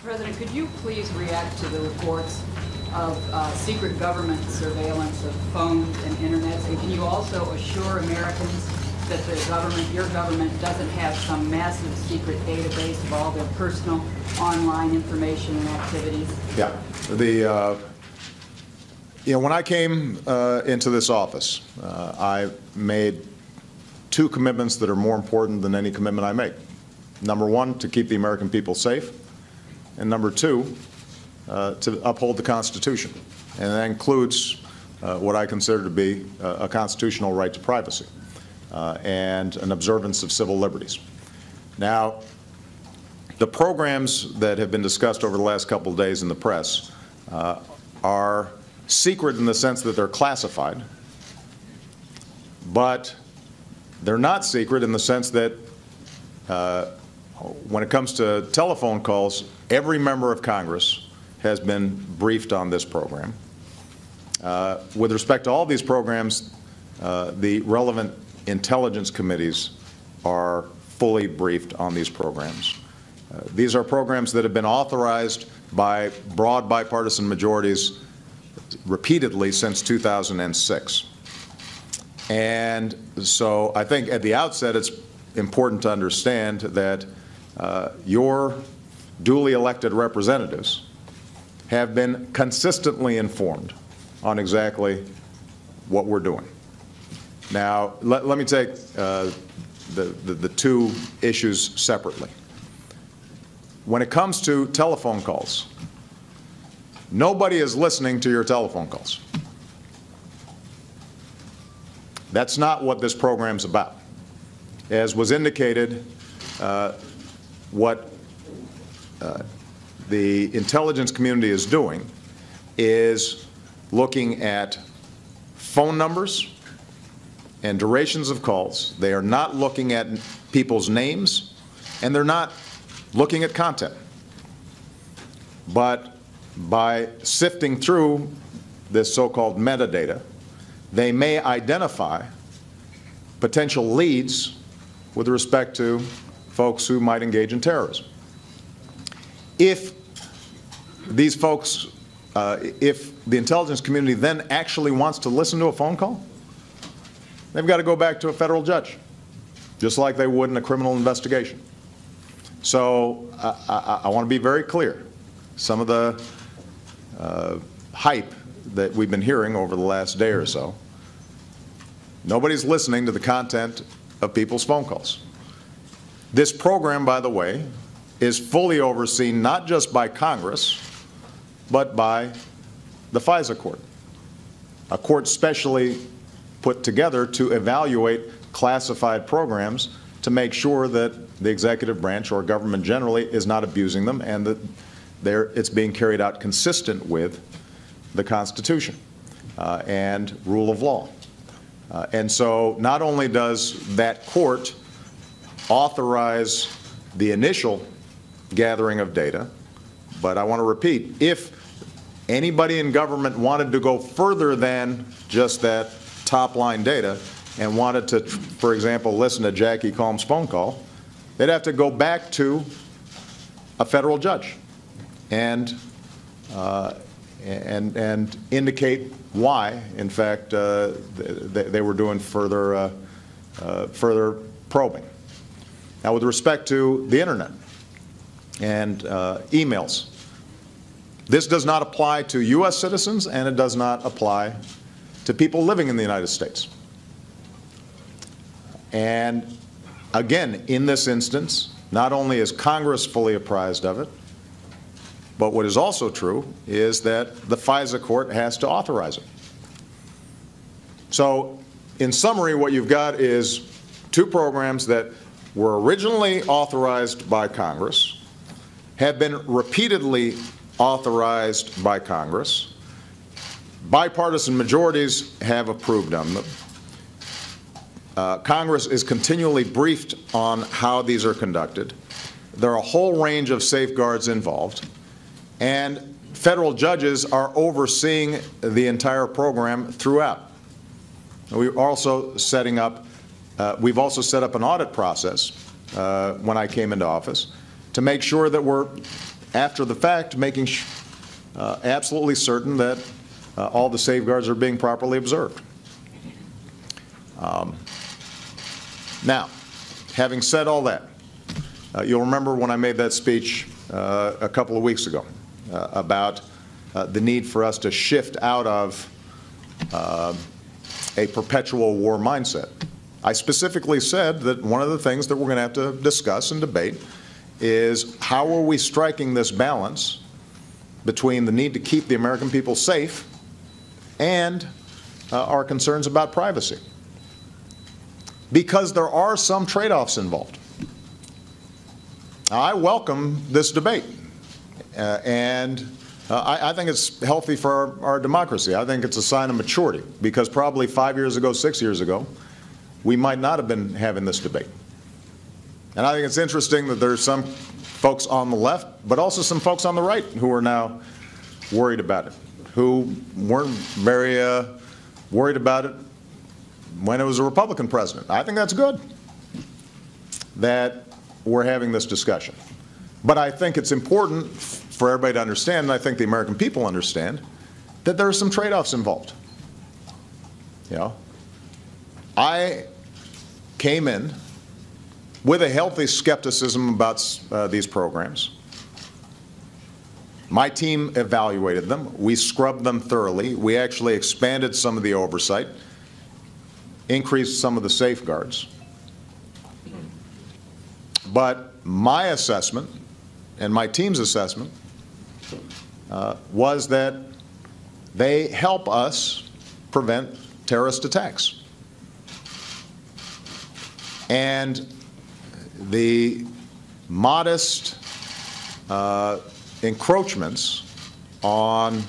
President, could you please react to the reports of secret government surveillance of phones and internets? And can you also assure Americans that the government, your government, doesn't have some massive secret database of all their personal online information and activities? Yeah. When I came into this office, I made two commitments that are more important than any commitment I make. Number one, to keep the American people safe, and number two, to uphold the Constitution. And that includes what I consider to be a constitutional right to privacy and an observance of civil liberties. Now, the programs that have been discussed over the last couple of days in the press are secret in the sense that they're classified, but they're not secret in the sense that when it comes to telephone calls, every member of Congress has been briefed on this program. With respect to all these programs, the relevant intelligence committees are fully briefed on these programs. These are programs that have been authorized by broad bipartisan majorities repeatedly since 2006. And so I think at the outset it's important to understand that your duly elected representatives have been consistently informed on exactly what we're doing. Now, let me take the two issues separately. When it comes to telephone calls, nobody is listening to your telephone calls. That's not what this program's about. As was indicated, what the intelligence community is doing is looking at phone numbers and durations of calls. They are not looking at people's names, and they're not looking at content. But by sifting through this so-called metadata, they may identify potential leads with respect to folks who might engage in terrorism. If these folks, if the intelligence community then actually wants to listen to a phone call, they've got to go back to a federal judge, just like they would in a criminal investigation. So I want to be very clear. Some of the hype that we've been hearing over the last day or so, nobody's listening to the content of people's phone calls. This program, by the way, is fully overseen not just by Congress, but by the FISA court, a court specially put together to evaluate classified programs to make sure that the executive branch or government generally is not abusing them and that it's being carried out consistent with the Constitution and rule of law. And so not only does that court authorize the initial gathering of data, but I want to repeat, if anybody in government wanted to go further than just that top-line data and wanted to, for example, listen to Jackie Combs' phone call, they'd have to go back to a federal judge and indicate why, in fact, they were doing further probing. Now, with respect to the Internet and emails, this does not apply to U.S. citizens, and it does not apply to people living in the United States. And again, in this instance, not only is Congress fully apprised of it, but what is also true is that the FISA court has to authorize it. So, in summary, what you've got is two programs that were originally authorized by Congress, have been repeatedly authorized by Congress. Bipartisan majorities have approved them. Congress is continually briefed on how these are conducted. There are a whole range of safeguards involved, and federal judges are overseeing the entire program throughout. We're also setting up, we've also set up an audit process when I came into office to make sure that we're after the fact, making absolutely certain that all the safeguards are being properly observed. Now, having said all that, you'll remember when I made that speech a couple of weeks ago about the need for us to shift out of a perpetual war mindset. I specifically said that one of the things that we're going to have to discuss and debate is how are we striking this balance between the need to keep the American people safe and our concerns about privacy. Because there are some trade-offs involved. Now, I welcome this debate, and I think it's healthy for our democracy. I think it's a sign of maturity, because probably 5 years ago, 6 years ago, we might not have been having this debate. And I think it's interesting that there's some folks on the left, but also some folks on the right who are now worried about it, who weren't very worried about it when it was a Republican president. I think that's good that we're having this discussion. But I think it's important for everybody to understand, and I think the American people understand, that there are some trade-offs involved. You know, I came in with a healthy skepticism about these programs. My team evaluated them. We scrubbed them thoroughly. We actually expanded some of the oversight, increased some of the safeguards. But my assessment and my team's assessment was that they help us prevent terrorist attacks. And the modest encroachments on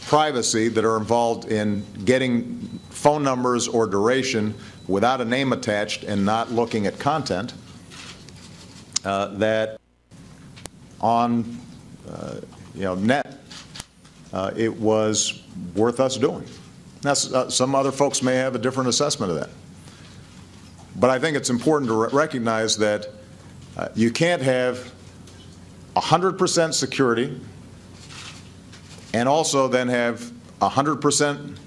privacy that are involved in getting phone numbers or duration without a name attached and not looking at content, that on net, it was worth us doing. Now, some other folks may have a different assessment of that. But I think it's important to recognize that you can't have 100% security and also then have 100%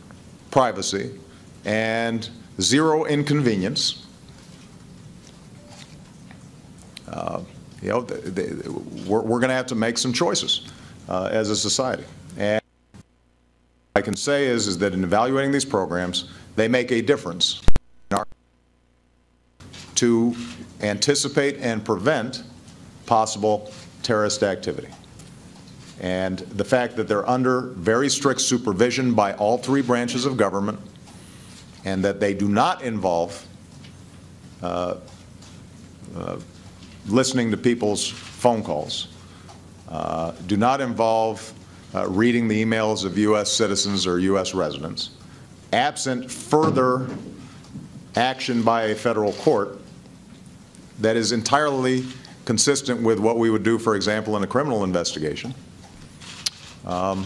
privacy and zero inconvenience. We're going to have to make some choices as a society. And what I can say is that in evaluating these programs, they make a difference in our to anticipate and prevent possible terrorist activity. And the fact that they're under very strict supervision by all three branches of government, and that they do not involve listening to people's phone calls, do not involve reading the emails of U.S. citizens or U.S. residents, absent further action by a federal court that is entirely consistent with what we would do, for example, in a criminal investigation. I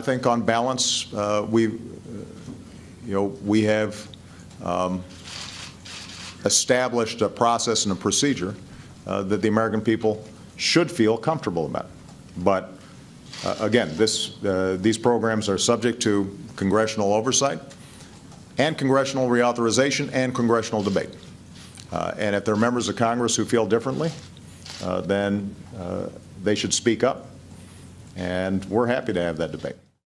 think on balance, we have established a process and a procedure that the American people should feel comfortable about. But again, these programs are subject to congressional oversight and congressional reauthorization and congressional debate. And if there are members of Congress who feel differently, then they should speak up, and we're happy to have that debate.